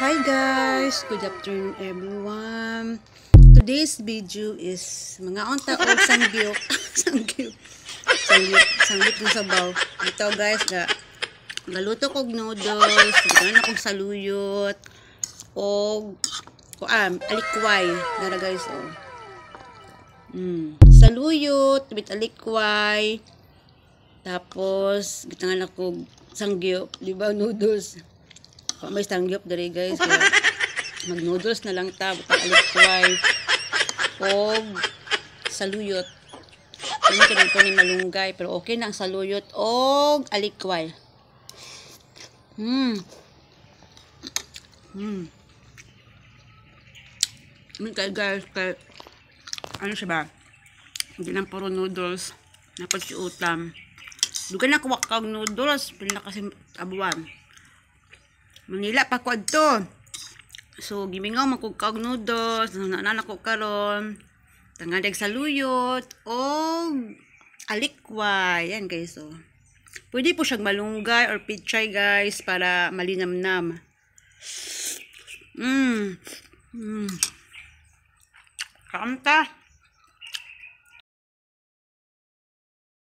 Hi guys, good afternoon everyone. Today's video is mga unta o sangyup. sangyup ng sabaw. Ito guys, galuto kog noodles, gana kog saluyot og alikway. Dara guys oh. Saluyot with alikway. Tapos gitangan ako sangyup, di ba, noodles. May sangyup dari guys, kaya mag noodles na lang ta, butang alikway og saluyot. Hindi ka rin po ni malunggay, pero okay na ang saluyot og alikway. Guys, ano siya ba? Hindi lang puro noodles. Dapat si utam. Dugan na kuwak kang noodles. Pili na kasi abuan. Manila pa ko adto. So, gimingaw magkukag noodles. Nanana ko karon. Tangadag saluyot. O alikway. Yan guys. So, pwede po siyang malunggay or pichay guys. Para malinamnam. Kaamta.